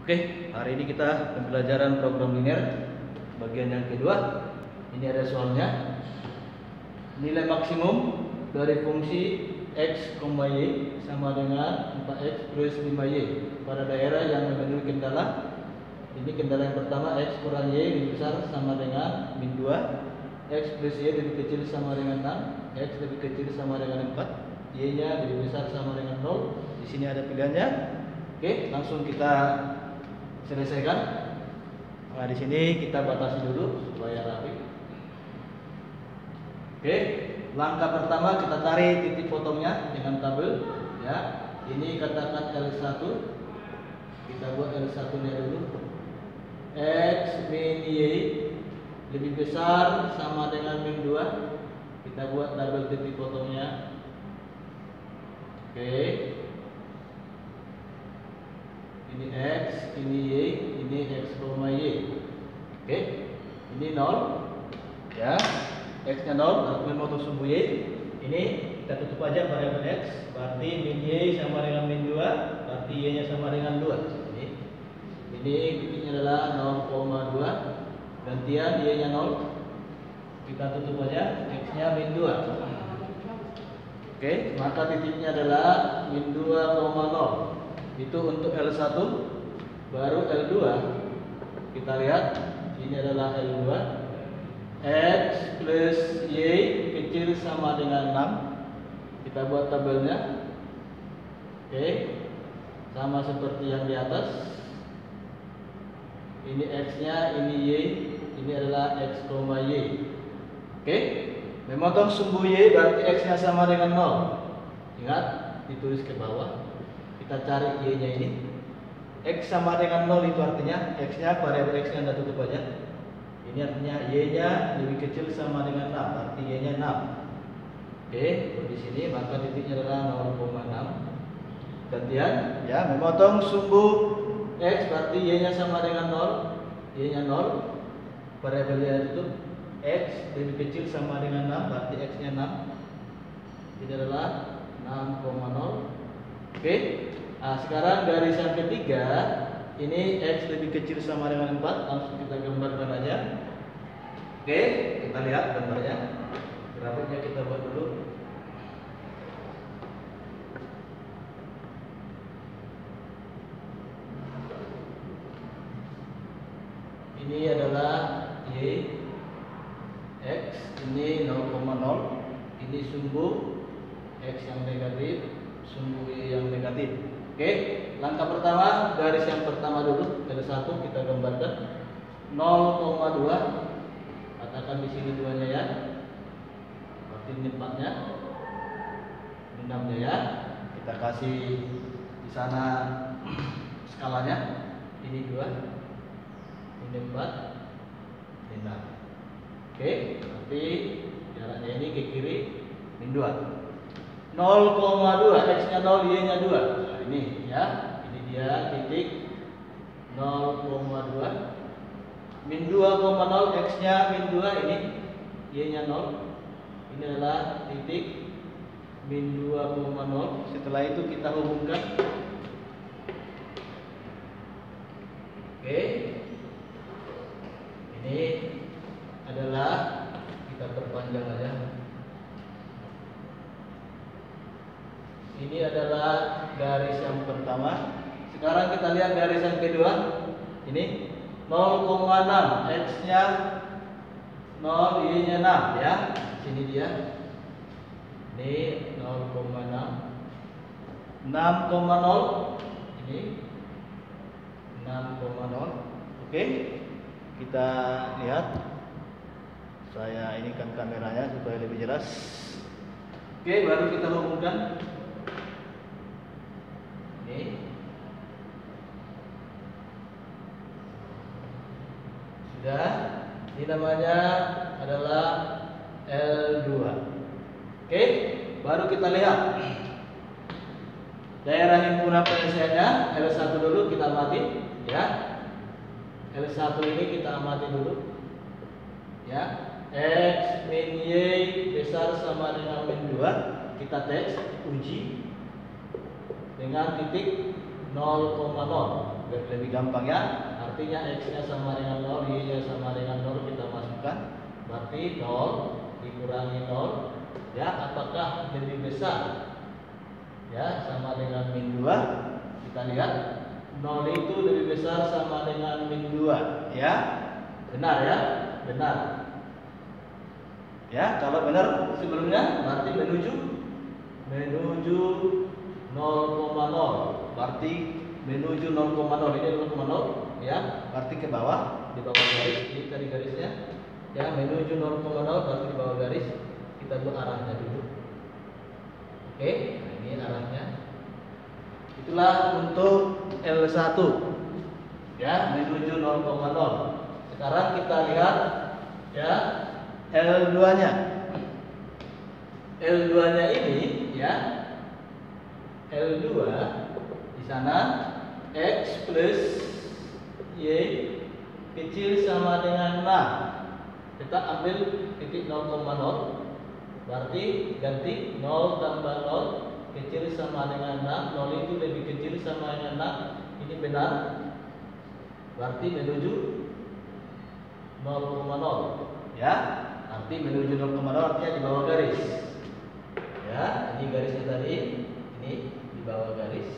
Oke, hari ini kita pembelajaran program linear bagian yang kedua. Ini ada soalnya. Nilai maksimum dari fungsi x, y sama dengan 4x plus 5y pada daerah yang memenuhi kendala. Ini kendala yang pertama, x kurang y lebih besar sama dengan min 2, x plus y lebih kecil sama dengan 6, x lebih kecil sama dengan 4, y nya lebih besar sama dengan 0. Di sini ada pilihannya. Oke, langsung kita selesaikan. Nah, di sini kita batasi dulu supaya rapi. Oke, langkah pertama kita tarik titik potongnya dengan tabel. Ya, ini katakan L1. Kita buat L1 nya dulu. X min y lebih besar sama dengan min 2. Kita buat tabel titik potongnya. Oke. Ini x, ini y, ini x, y. Oke, ini 0. Ya, x-nya 0, argumen potong sumbu y. Ini kita tutup aja variabel x, berarti min y sama dengan min 2, berarti y-nya sama dengan 2. Ini titiknya adalah 0,2. Gantian y-nya 0. Kita tutup aja, x-nya min 2. Oke, maka titiknya adalah min 2,0. Itu untuk L1. Baru L2 kita lihat, ini adalah L2. X plus y kecil sama dengan 6. Kita buat tabelnya. Oke, sama seperti yang di atas. Ini x nya, ini y, ini adalah x, y. Oke, memotong sumbu y berarti x nya sama dengan 0. Ingat, ditulis ke bawah. Kita cari y nya ini. X sama dengan 0 itu artinya x nya, variabel x nya Anda tutup aja. Ini artinya y nya lebih kecil sama dengan 6, berarti y nya 6. Oke, di sini maka titiknya adalah 0,6. Gantian, ya, memotong sumbu x berarti y nya sama dengan 0. Y nya 0. Variabelnya tutup. X lebih kecil sama dengan 6, berarti x nya 6. Ini adalah 6,0. Oke, nah, sekarang garis yang ketiga, ini x lebih kecil sama dengan 4, langsung kita gambarkan aja. Oke, kita lihat gambarnya. Grafiknya kita buat dulu. Ini adalah y, x, ini 0,0, ini sumbu x yang negatif, sumbu y yang negatif. Oke, langkah pertama, garis yang pertama dulu, L1 kita gambarkan 0,2. Katakan di sini 2-nya ya. Berarti ini 4-nya. Ini 6-nya ya. Kita kasih di sana skalanya. Ini 2. Ini 4. Ini 6. Oke, berarti jaraknya ini ke kiri min 2. 0,2, x nya 0, y nya 2. Nah, ini ya, ini dia titik 0,2. Min 2,0, x nya min 2, ini y nya 0. Ini adalah titik min 2,0. Setelah itu kita hubungkan. Oke, ini adalah, kita perpanjang aja. Ini adalah garis yang pertama. Sekarang kita lihat garis yang kedua. Ini 0,6, x nya 0, y nya 6 ya. Sini dia. Ini 0,6. 6,0. Ini 6,0. Oke. Kita lihat. Saya ini kan kameranya supaya lebih jelas. Oke, baru kita hubungkan. Ini sudah. Ini namanya adalah L2. Oke, baru kita lihat daerah himpunan penyelesaiannya. L1 dulu kita amati ya. L1 ini kita amati dulu ya. X min y besar sama dengan min 2. Kita tes, uji dengan titik 0,0. Biar lebih gampang ya. Artinya X-nya sama dengan 0, Y-nya sama dengan 0, kita masukkan. Berarti 0 dikurangi 0. Ya, apakah lebih besar? Ya, sama dengan min 2. Kita lihat 0 itu lebih besar sama dengan min 2. Ya, benar ya, benar. Ya, kalau benar sebelumnya berarti menuju 0,0. Berarti menuju 0,0. Ini 0,0 ya, berarti ke bawah, di bawah garis. Ini tadi garisnya. Ya, menuju 0,0 berarti di bawah garis. Kita buat arahnya dulu. Oke, nah ini arahnya. Itulah untuk L1. Ya, menuju 0,0. Sekarang kita lihat ya L2-nya. L2-nya ini ya. L2 di sana X plus Y kecil sama dengan 6. Kita ambil titik 0,0. Berarti ganti 0 tambah 0 kecil sama dengan 6. 0 itu lebih kecil sama dengan 6. Ini benar. Berarti menuju 0,0. Ya, arti menuju 0,0 artinya di bawah garis. Ya, ini garisnya tadi. Ini di bawah garis.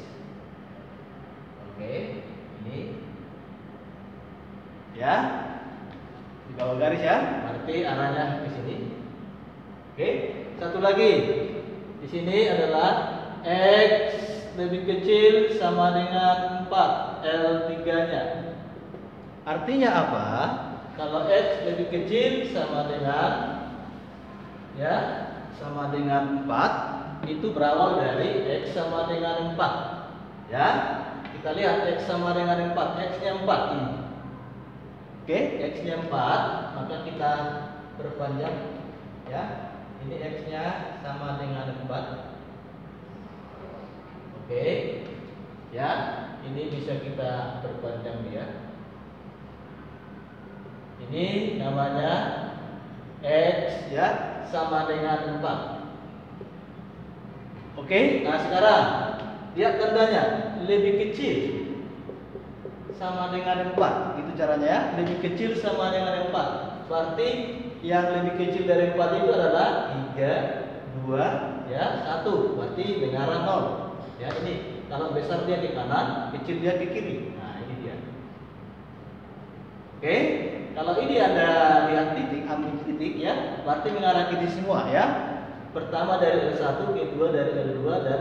Oke, ini. Ya, di bawah garis ya. Berarti arahnya ke sini. Oke, satu lagi. Di sini adalah X lebih kecil sama dengan 4, L3-nya. Artinya apa? Kalau X lebih kecil sama dengan ya, sama dengan 4, itu berawal dari X sama dengan 4. Ya, kita lihat X sama dengan 4, X-nya 4 ini. Oke, X-nya 4, maka kita perpanjang ya. Ini X-nya sama dengan 4. Oke. Ya, ini bisa kita perpanjang dia. Ini namanya X ya, sama dengan 4. Oke, nah sekarang lihat tandanya lebih kecil sama dengan 4. Itu caranya ya, lebih kecil sama dengan 4. Berarti yang lebih kecil dari 4 itu adalah 3, 2, ya, 1. Berarti dengan 0. Ya, ini kalau besar dia ke kanan, kecil dia ke kiri. Nah, ini dia. Oke, kalau ini ada lihat titik, ambil titik ya, berarti mengarah ke semua ya. Pertama dari L1, kedua dari L2 dan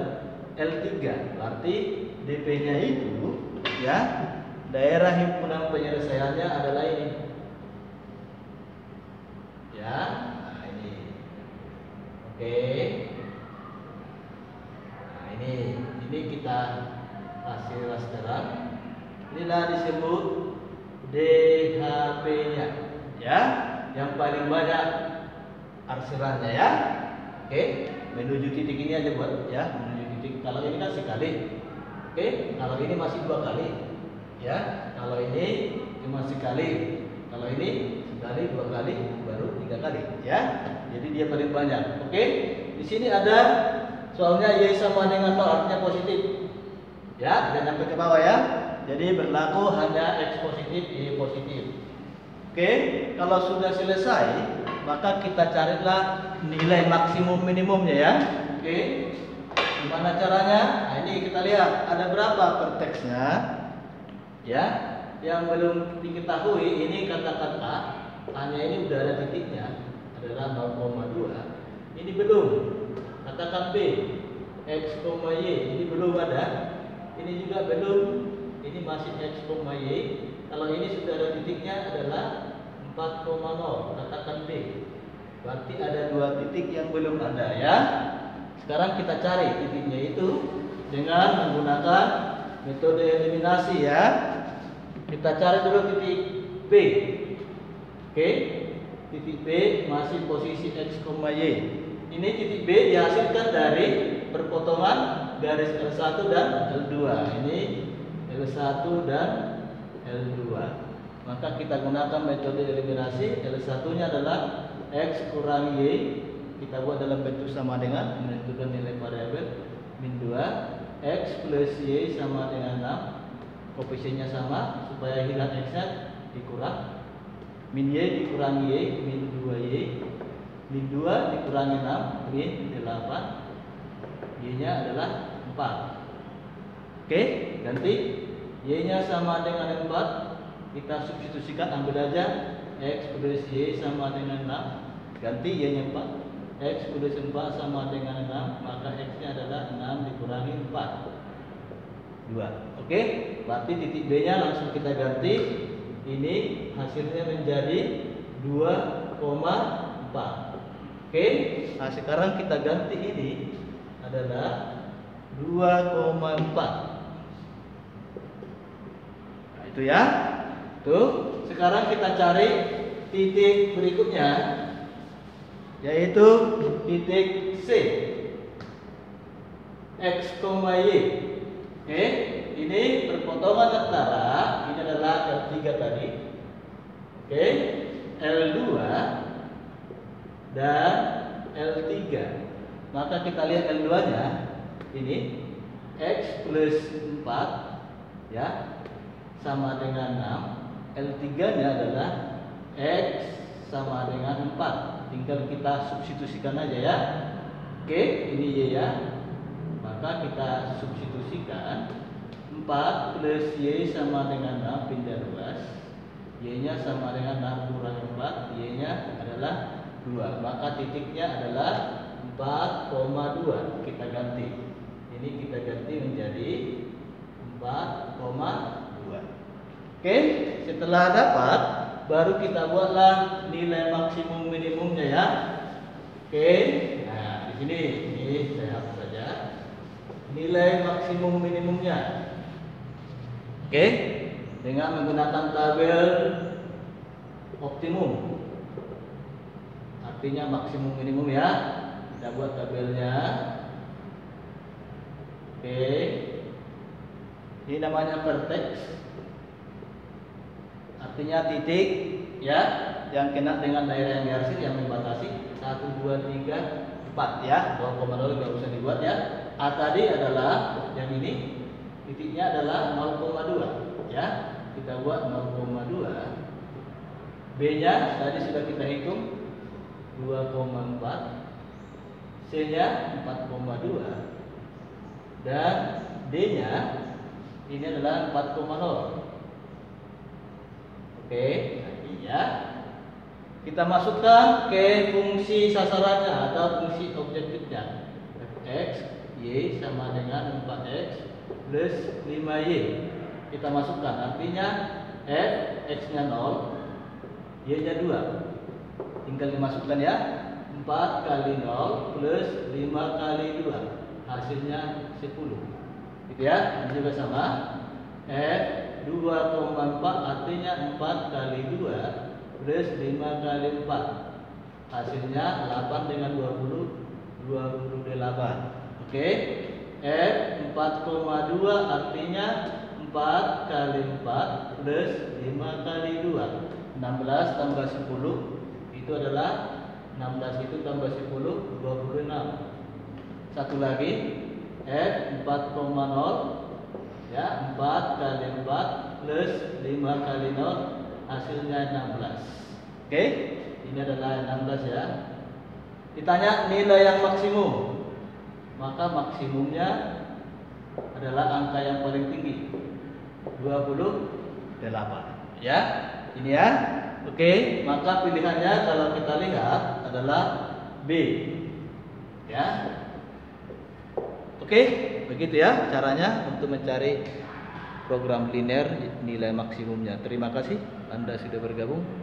L3. Berarti DP-nya itu ya, daerah himpunan penyelesaiannya adalah ini. Ya, nah ini. Oke. Nah, ini kita hasil rasteran. Inilah disebut DHP-nya. Ya, yang paling banyak arsirannya ya. Oke, menuju titik ini aja buat ya, menuju titik. Kalau ini kan sekali. Oke, kalau ini masih 2 kali. Ya, kalau ini cuma sekali. Kalau ini sekali, 2 kali, baru 3 kali ya. Jadi dia paling banyak. Oke. Di sini ada soalnya Y sama dengan 0 artinya positif. Ya, dan sampai ke bawah ya. Jadi berlaku hanya X positif, Y positif. Oke, kalau sudah selesai, maka kita carilah nilai maksimum minimumnya ya. Oke. Gimana caranya? Nah, ini kita lihat ada berapa vertexnya. Ya, yang belum diketahui ini kata-kata hanya ini udah ada titiknya adalah 0,2. Ini belum. Katakan B X, Y ini belum ada. Ini juga belum. Ini masih X, Y. Kalau ini sudah ada titiknya adalah 4,0. Katakan B. Berarti ada 2 titik yang belum ada ya. Sekarang kita cari titiknya itu dengan menggunakan metode eliminasi ya. Kita cari dulu titik B. Oke, titik B masih posisi X, Y. Ini titik B dihasilkan dari perpotongan garis L1 dan L2. Ini L1 dan L2. Maka kita gunakan metode eliminasi. L1-nya adalah X kurang Y. Kita buat dalam bentuk sama dengan menentukan nilai variabel min 2. X plus Y sama dengan koefisiennya sama supaya hilang x-nya dikurang. Min y dikurangi y, min 2y, min 2 dikurangi 6, min 8, y nya adalah 4. Oke, ganti y nya sama dengan 4, kita substitusikan, ambil aja x plus y sama dengan 6, ganti y nya 4, x plus 4 sama dengan 6, maka x nya adalah 6 dikurangi 4, 2. Oke, berarti titik B nya langsung kita ganti. Ini hasilnya menjadi 2,4. Oke, nah sekarang kita ganti ini adalah 2,4. Nah, itu ya. Tuh, sekarang kita cari titik berikutnya, yaitu titik C, x, y. Oke, ini perpotongan antara, ini adalah L3 tadi, oke, L2 dan L3. Maka kita lihat L2 nya, ini x plus 4 ya sama dengan 6, L3 nya adalah x sama dengan 4, tinggal kita substitusikan aja ya. Oke, ini y ya, maka kita substitusikan 4 plus y sama dengan 6 pindah luas, y nya sama dengan 6 kurangi 4, y nya adalah 2, maka titiknya adalah 4,2. Kita ganti, ini kita ganti menjadi 4,2. Oke, setelah dapat baru kita buatlah nilai maksimum minimumnya ya. Oke, nah di sini ini saya hapus saja nilai maksimum minimumnya. Oke, dengan menggunakan tabel optimum, artinya maksimum minimum ya. Kita buat tabelnya. Oke, ini namanya vertex, artinya titik ya yang kena dengan daerah yang diarsir yang membatasi 1, 2, 3, 4 ya. 0,0 nggak usah dibuat ya. A tadi adalah yang ini, titiknya adalah 0,2 ya. Kita buat 0,2. B nya tadi sudah kita hitung 2,4, C nya 4,2, dan D nya ini adalah 4,0. Oke, nah ini ya. Kita masukkan ke fungsi sasarannya atau fungsi objektifnya. Fx, y sama dengan 4x plus 5y. Kita masukkan, artinya f, x-nya 0, y-nya 2. Tinggal dimasukkan ya. 4 kali 0 plus 5 kali 2. Hasilnya 10. Gitu ya. Ini juga sama. F 2,4 artinya 4 kali 2 plus 5 kali 4, hasilnya 8 dengan 20, 28. Oke, F 4,2 artinya 4 kali 4 plus 5 kali 2, 16 tambah 10 itu adalah 16 itu tambah 10, 26. Satu lagi F 4,0 ya, 4 kali 4 plus 5 kali 0, hasilnya 16. Oke, ini adalah 16 ya. Ditanya nilai yang maksimum, maka maksimumnya adalah angka yang paling tinggi, 28 ya. Ini ya. Oke, maka pilihannya kalau kita lihat adalah B ya. Oke, begitu ya caranya untuk mencari program linear nilai maksimumnya. Terima kasih Anda sudah bergabung.